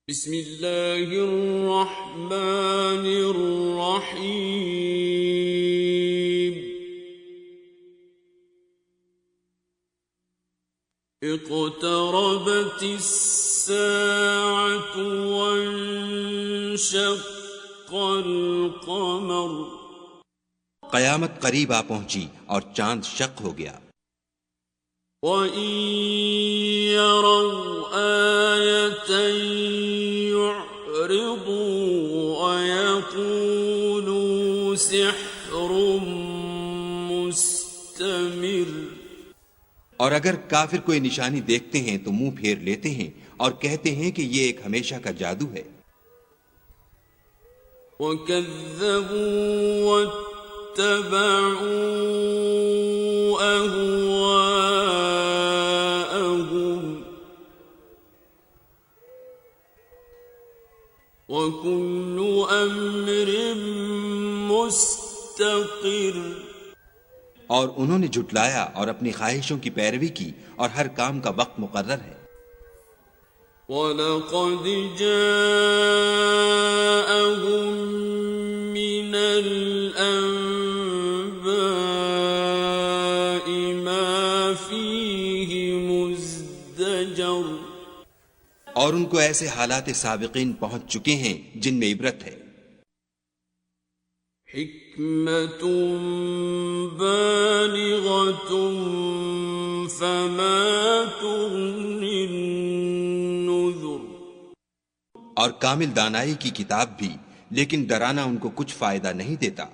بسم اللہ الرحمن الرحیم اقتربت الساعة وانشق القمر قیامت قریب آ پہنچی اور چاند شق ہو گیا۔ وَإِن يَرَوْا آيَةً يُعْرِضُوا وَيَقُولُوا سِحْرٌ مُسْتَمِرٌ۔ اور اگر کافر کوئی نشانی دیکھتے ہیں تو منہ پھیر لیتے ہیں اور کہتے ہیں کہ یہ ایک ہمیشہ کا جادو ہے۔ وَكَذَّبُوا وَاتَّبَعُوا أَهْوَاءَهُمْ وَكُلُّ أَمْرٍ مُسْتَقِرٌ۔ اور انہوں نے جھٹلایا اور اپنی خواہشوں کی پیروی کی اور ہر کام کا وقت مقرر ہے۔ وَلَقَدْ جَاءَهُم مِّنَ الْأَنبَاءِ مَا فِيهِ مُزْدَجَرٌ۔ اور ان کو ایسے حالات سابقین پہنچ چکے ہیں جن میں عبرت ہے۔ حکمت بالغۃ فما تغنی النذر۔ اور کامل دانائی کی کتاب بھی، لیکن ڈرانا ان کو کچھ فائدہ نہیں دیتا۔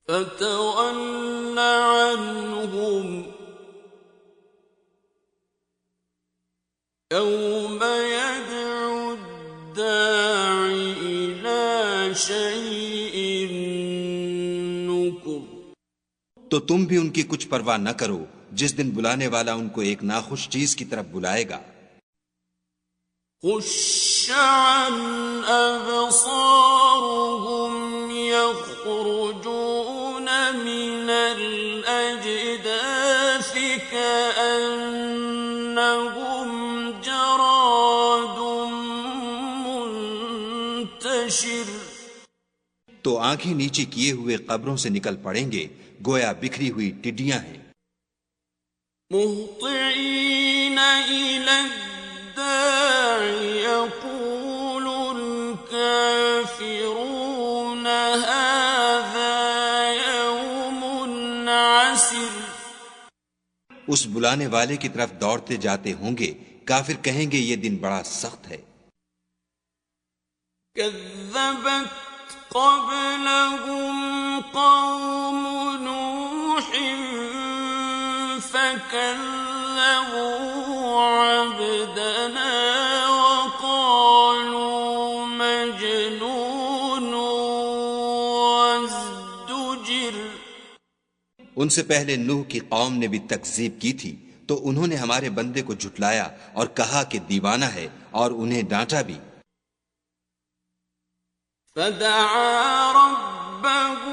فتول عنہم یوم یدعو الداعی الی شیء نکر۔ تو تم بھی ان کی کچھ پرواہ نہ کرو جس دن بلانے والا ان کو ایک ناخوش چیز کی طرف بلائے گا۔ خش عن ابصارهم یخرجون من الاجداث کأنهم جراد منتشر۔ تو آنکھیں نیچے کیے ہوئے قبروں سے نکل پڑیں گے گویا بکھری ہوئی ٹڈیاں ہیں۔ مہطعین الی الداع یقول الکافرون ھذا یوم عسر۔ اس بلانے والے کی طرف دوڑتے جاتے ہوں گے، کافر کہیں گے یہ دن بڑا سخت ہے۔ کذبت قبلهم قوم نوح فكذبوا عبدنا وقالوا مجنون وازدجر۔ ان سے پہلے نوح کی قوم نے بھی تکذیب کی تھی تو انہوں نے ہمارے بندے کو جھٹلایا اور کہا کہ دیوانہ ہے، اور انہیں ڈانٹا بھی۔ فدعا ربه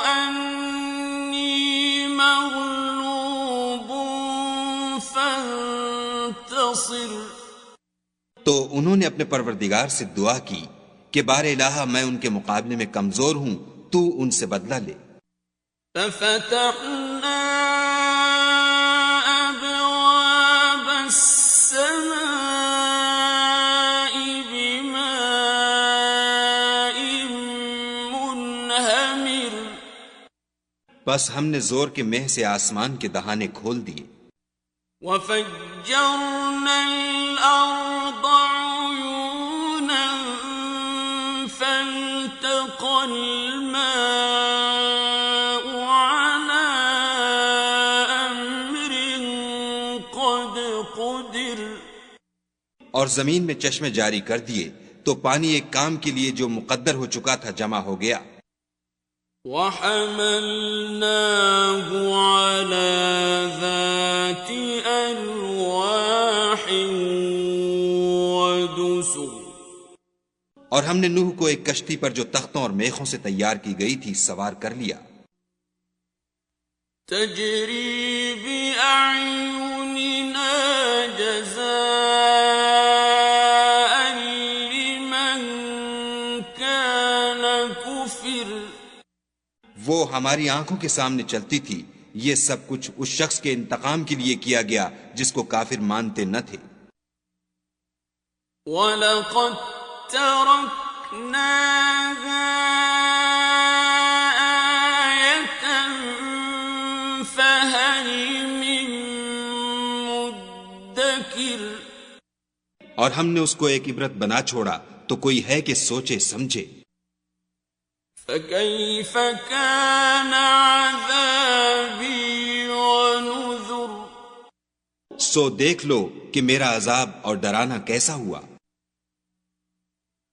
أني مغلوب فانتصر۔ تو انہوں نے اپنے پروردگار سے دعا کی کہ بار الہ میں ان کے مقابلے میں کمزور ہوں، تو ان سے بدلہ لے۔ ففتحنا أبواب السماء بماء منهمر۔ بس ہم نے زور کے مہ سے آسمان کے دہانے کھول دیے۔ وفجرنا الأرض عيونا فالتقى الماء على أمر قد قدر۔ اور زمین میں چشمے جاری کر دیے تو پانی ایک کام کے لیے جو مقدر ہو چکا تھا جمع ہو گیا۔ وَحَمَلْنَاهُ عَلَى ذَاتِ أَلْوَاحٍ وَدُسُرٍ۔ اور ہم نے نوح کو ایک کشتی پر جو تختوں اور میخوں سے تیار کی گئی تھی سوار کر لیا۔ تجری بأعیننا جزاء وہ ہماری آنکھوں کے سامنے چلتی تھی. یہ سب کچھ اس شخص کے انتقام کے لیے کیا گیا جس کو کافر مانتے نہ تھے. وَلَقَدْ تَرَكْنَاهَا آيَةً فَهَلْ مِن مُدَّكِرٍ. اور ہم نے اس کو ایک عبرت بنا چھوڑا تو کوئی ہے کہ سوچے سمجھے. فَكَيْفَ كَانَ عَذَابِي وَنُذُرِ. سو دیکھ لو کہ میرا عذاب اور ڈرانا کیسا ہوا.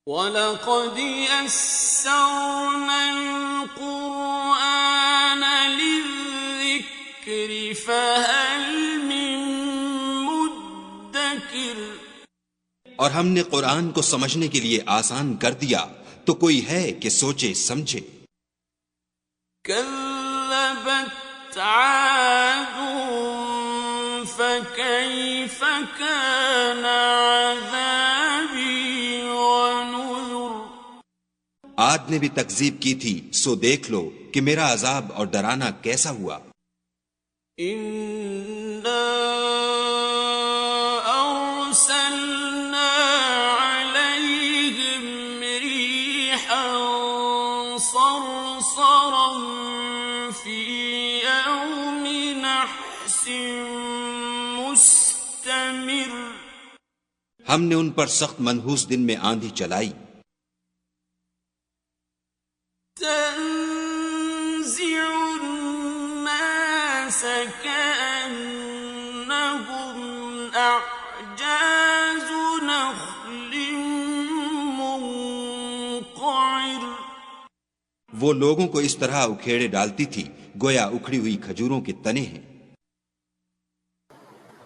وَلَقَدْ يَسَّرْنَا الْقُرْآنَ لِلذِّكْرِ فَهَلْ مِن مُدَّكِرٍ. اور ہم نے قرآن کو سمجھنے کے لیے آسان کر دیا تو کوئی ہے کہ سوچے سمجھے. كَذَّبَتْ عَادٌ فَكَيْفَ كَانَ عَذَابِي وَنُذُرِ. عاد نے بھی تکذیب کی تھی سو دیکھ لو کہ میرا عذاب اور ڈرانا کیسا ہوا. إِنَّا أَرْسَلْنَا عَلَيْهِمْ رِيحًا صَرْصَرًا فِي يَوْمِ نَحْسٍ مُسْتَمِرٍّ. ہم نے ان پر سخت منحوس دن میں آندھی چلائی. تنزع الناس كأنهم أعجاز نخل منقعر. وہ لوگوں کو اس طرح اکھیڑے ڈالتی تھی گویا اکھڑی ہوئی کھجوروں کے تنے ہیں.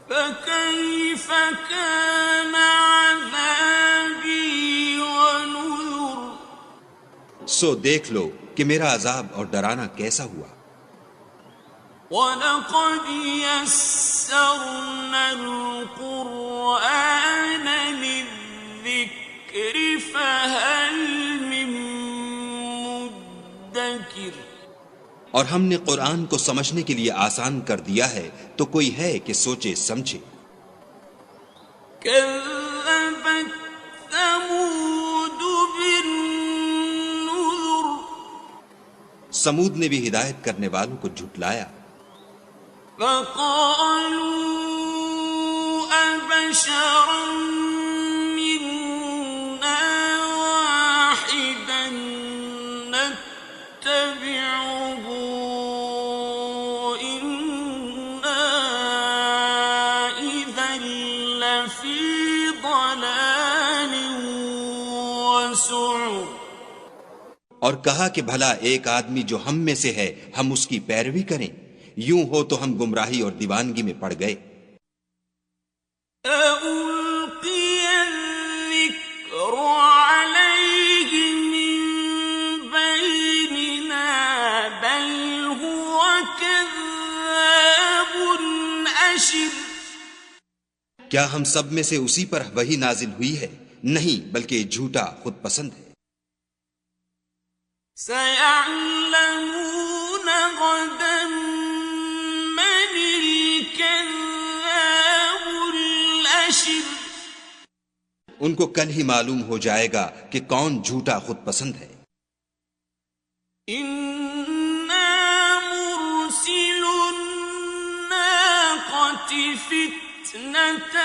فَكَيْفَ كَانَ عَذَابِي وَنُذُرِ. سو دیکھ لو کہ میرا عذاب اور ڈرانا کیسا ہوا. وَلَقَدْ يَسَّرْنَا الْقُرْآنَ لِلذِّكْرِ فَهَلْ مِن مُدَّكِرٍ. اور ہم نے قرآن کو سمجھنے کے لیے آسان کر دیا ہے تو کوئی ہے کہ سوچے سمجھے. كَذَّبَتْ ثَمُودُ بِالنُّذُرِ. سمود نے بھی ہدایت کرنے والوں کو جھٹلایا. فَقَالُوا أَبَشَرًا مِّنَّا وَاحِدًا نَتَّبِعُهُ إِنَّا إِذًا لَّفِي ضَلَالٍ وَسُعُرٍ. اور کہا کہ بھلا ایک آدمی جو ہم میں سے ہے ہم اس کی پیروی کریں، یوں ہو تو ہم گمراہی اور دیوانگی میں پڑ گئے. أَأُلْقِيَ الذِّكْرُ عَلَيْهِ مِن بَيْنِنَا بَلْ هُوَ كَذَّابٌ أَشِرٌ. کیا ہم سب میں سے اسی پر وحی نازل ہوئی ہے؟ نہیں، بلکہ جھوٹا خود پسند ہے. سَيَعْلَمُونَ غَدًا مَّنِ الْكَذَّابُ الْأَشِرُ. ان کو کل ہی معلوم ہو جائے گا کہ کون جھوٹا خود پسند ہے. إِنَّا مُرْسِلُو النَّاقَةِ فِتْنَةً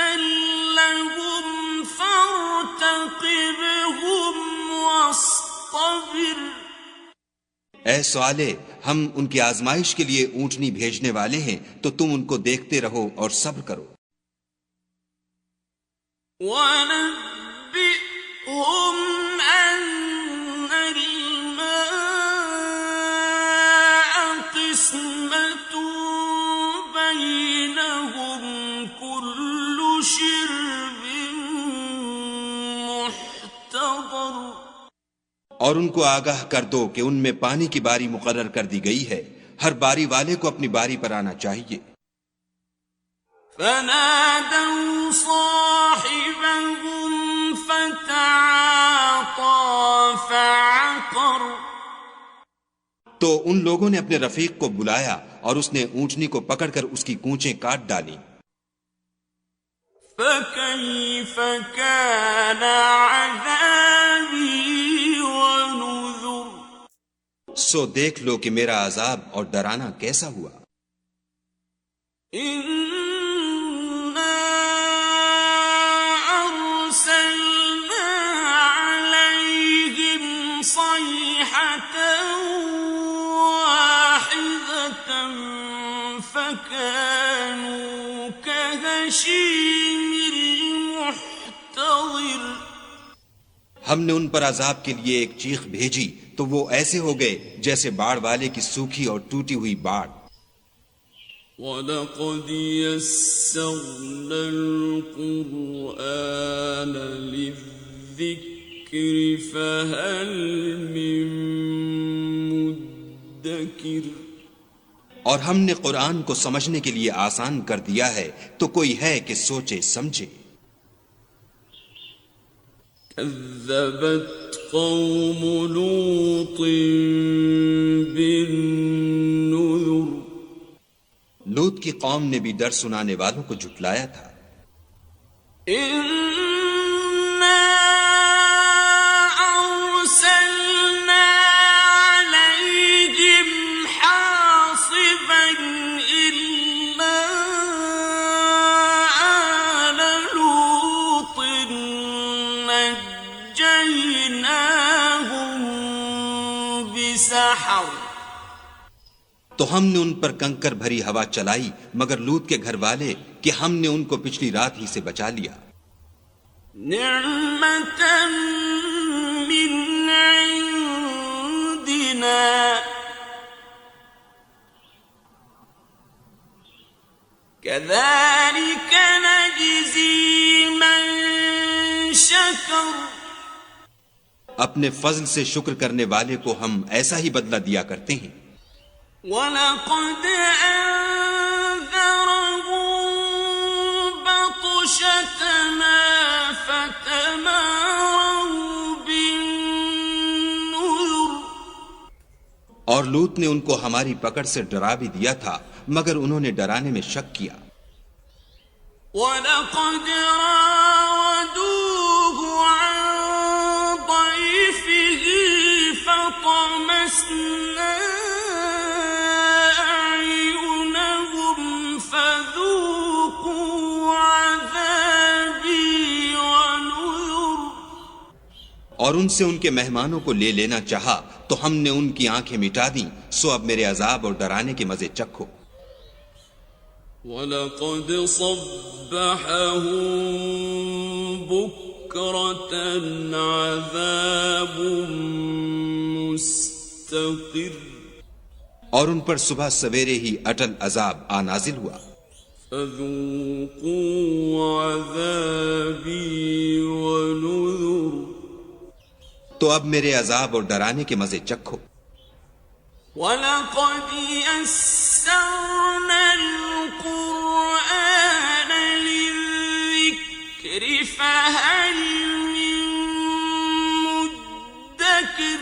لَّهُمْ فَارْتَقِبْهُمْ وَاصْطَبِرْ. اے صالح، ہم ان کی آزمائش کے لیے اونٹنی بھیجنے والے ہیں تو تم ان کو دیکھتے رہو اور صبر کرو. وَنَبِّئْهُمْ أَنَّ الْمَاءَ قِسْمَةٌ بَيْنَهُمْ كُلُّ شِرْبٍ مُحْتَضَرٍ. اور ان کو آگاہ کر دو کہ ان میں پانی کی باری مقرر کر دی گئی ہے، ہر باری والے کو اپنی باری پر آنا چاہیے. فَنَادَوْا صَاحِبَهُمْ فَتَعَاطَىٰ فَعَقَرَ. تو ان لوگوں نے اپنے رفیق کو بلایا اور اس نے اونٹنی کو پکڑ کر اس کی کونچیں کاٹ ڈالیں. فَكَيْفَ كَانَ عَذَابِي وَنُذُرِ. سو دیکھ لو کہ میرا عذاب اور ڈرانا کیسا ہوا. إِنَّا أَرْسَلْنَا عَلَيْهِمْ صَيْحَةً وَاحِدَةً فَكَانُوا كَهَشِيمِ الْمُحْتَظِرِ. ہم نے ان پر عذاب کے لیے ایک چیخ بھیجی تو وہ ایسے ہو گئے جیسے باڑ والے کی سوکھی اور ٹوٹی ہوئی باڑ. وَلَقَدْ يَسَّرْنَا الْقُرْآنَ لِلذِّكْرِ فَهَلْ مِن مُدَّكِرٍ. اور ہم نے قرآن کو سمجھنے کے لیے آسان کر دیا ہے تو کوئی ہے کہ سوچے سمجھے. كذبت قوم لوط بالنذر. لوط کی قوم نے بھی ڈر سنانے والوں کو جھٹلایا تھا. إِنَّا أَرْسَلْنَا عَلَيْهِمْ حَاصِبًا إِلَّا آلَ لُوطٍ نَجَّيْنَاهُمْ بِسَحَرٍ. تو ہم نے ان پر کنکر بھری ہوا چلائی مگر لوط کے گھر والے کہ ہم نے ان کو پچھلی رات ہی سے بچا لیا. نعمة من عندنا كذلك نجزي من شكر. اپنے فضل سے شکر کرنے والے کو ہم ایسا ہی بدلہ دیا کرتے ہیں. وَلَقَدْ أَنذَرَهُم بَطْشَتَنَا فَتَمَارَوْا بِالنُّذُرِ. اور لوط نے ان کو ہماری پکڑ سے ڈرا بھی دیا تھا مگر انہوں نے ڈرانے میں شک کیا. وَلَقَدْ رَاوَدُوهُ عَن ضَيْفِهِ فَطَمَسْنَا أَعْيُنَهُمْ فَذُوقُوا عَذَابِي وَنُذُرِ. اور ان سے ان کے مہمانوں کو لے لینا چاہا تو ہم نے ان کی آنکھیں مٹا دیں. سو اب میرے عذاب اور ڈرانے کے مزے چکھو. وَلَقَدْ صَبَّحَهُم بُكْرَةً عَذَابٌ مُسْتَقِرٌّ. اور ان پر صبح سویرے ہی اٹل عذاب آ نازل ہوا. فَذُوقُوا عَذَابِي وَنُذُرِ. تو اب میرے عذاب اور ڈرانے کے مزے چکھو. وَلَقَدْ يَسَّرْنَا الْقُرْآنَ لِلذِّكْرِ فَهَلْ مِن مُدَّكِرٍ.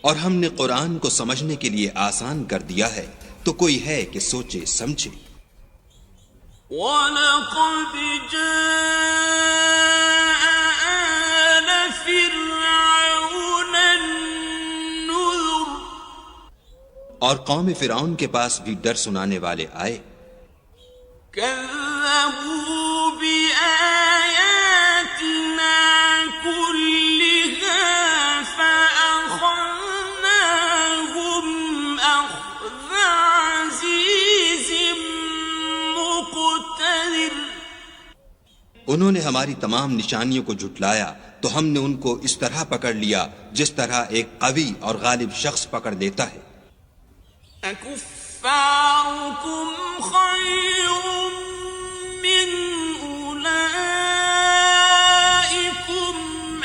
اور ہم نے قرآن کو سمجھنے کے لیے آسان کر دیا ہے تو کوئی ہے کہ سوچے سمجھے. وَلَقَدْ جَاءَ آلَ فِرْعَوْنَ النُّذُرُ. اور قوم فرعون کے پاس بھی ڈر سنانے والے آئے. كَذَّبُوا بِآيَاتِنَا كُلِّهَا فَأَخَذْنَاهُمْ أَخْذَ عَزِيزٍ مُقْتَدِرٍ. انہوں نے ہماری تمام نشانیوں کو جھٹلایا تو ہم نے ان کو اس طرح پکڑ لیا جس طرح ایک قوی اور غالب شخص پکڑ لیتا ہے. أَكُفَّارُكُمْ خَيْرٌ مِّنْ أُولَئِكُمْ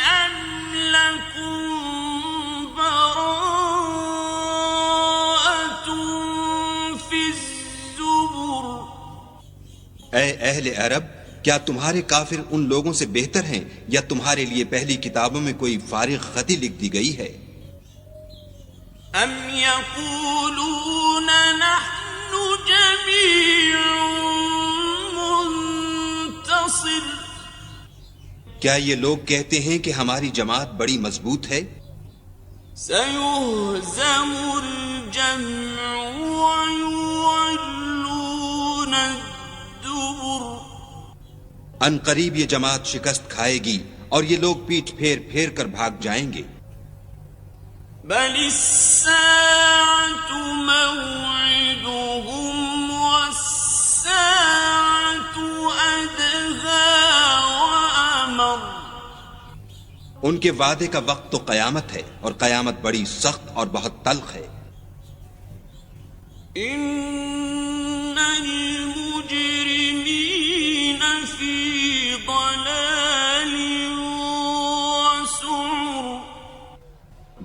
أَمْ لَكُمْ بَرَاءَةٌ فِي الزُّبُرِ. اے اہل عرب، کیا تمہارے کافر ان لوگوں سے بہتر ہیں یا تمہارے لیے پہلی کتابوں میں کوئی فارغ خطی لکھ دی گئی ہے؟ أم يقولون نحن جميع منتصر کیا یہ لوگ کہتے ہیں کہ ہماری جماعت بڑی مضبوط ہے؟ سيهزم الجمع ويولون الدبر ان قریب یہ جماعت شکست کھائے گی اور یہ لوگ پیٹھ پھیر پھیر کر بھاگ جائیں گے۔ بل الساعة موعدهم والساعة أدهى وأمر ان کے وعدے کا وقت تو قیامت ہے اور قیامت بڑی سخت اور بہت تلخ ہے۔ إن المجرمين في ضلال وسعر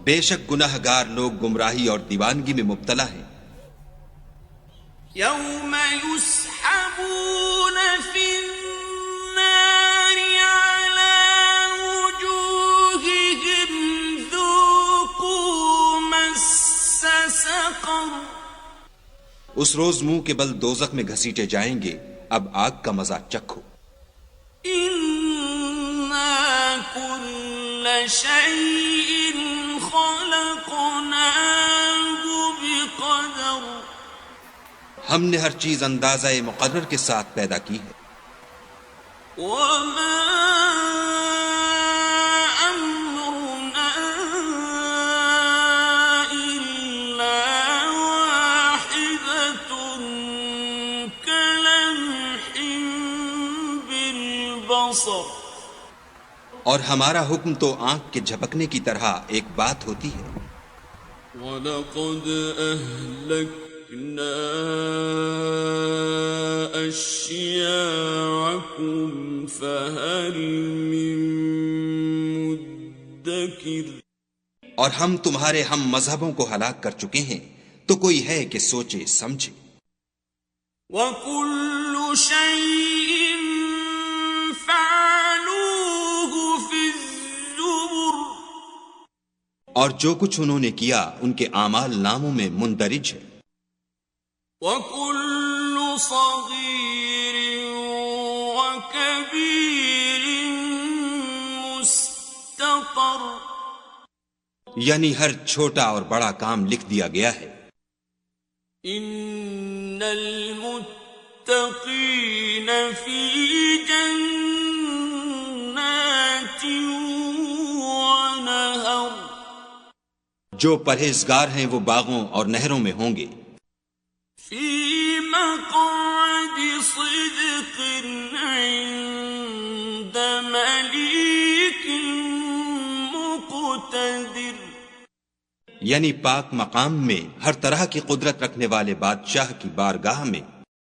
بے شک گناہ گار لوگ گمراہی اور دیوانگی میں مبتلا ہیں۔ يوم يسحبون في النار على وجوههم ذوقوا مس سقر اس روز منہ کے بل دوزخ میں گھسیٹے جائیں گے، اب آگ کا مزہ چکھو۔ إنا كل شيء خلقناه بقدر ہم نے ہر چیز اندازہ مقرر کے ساتھ پیدا کی ہے۔ وما أمرنا إلا واحدة كلمح بالبصر اور ہمارا حکم تو آنکھ کے جھپکنے کی طرح ایک بات ہوتی ہے۔ وَلَقَدْ أَهْلَكْنَا أَشْيَاعَكُمْ فَهَلْ مِن مُدَّكِرٍ اور ہم تمہارے ہم مذہبوں کو ہلاک کر چکے ہیں، تو کوئی ہے کہ سوچے سمجھے۔ وَكُلُّ شَيْءٍ فَعَلُوهُ فِي الزُّبُرِ اور جو کچھ انہوں نے کیا ان کے اعمال ناموں میں مندرج ہے۔ وَكُلُّ صَغِيرٍ وَكَبِيرٍ مُسْتَطَرٍ یعنی ہر چھوٹا اور بڑا کام لکھ دیا گیا ہے۔ إِنَّ الْمُتَّقِينَ فِي جَنَّاتٍ وَنَهَرٍ جو پرہیزگار ہیں وہ باغوں اور نہروں میں ہوں گے۔ فِي مَقْعَدِ صِدْقٍ عِندَ مَلِيكٍ مُقْتَدِرٍ یعنی پاک مقام میں ہر طرح کی قدرت رکھنے والے بادشاہ کی بارگاہ میں۔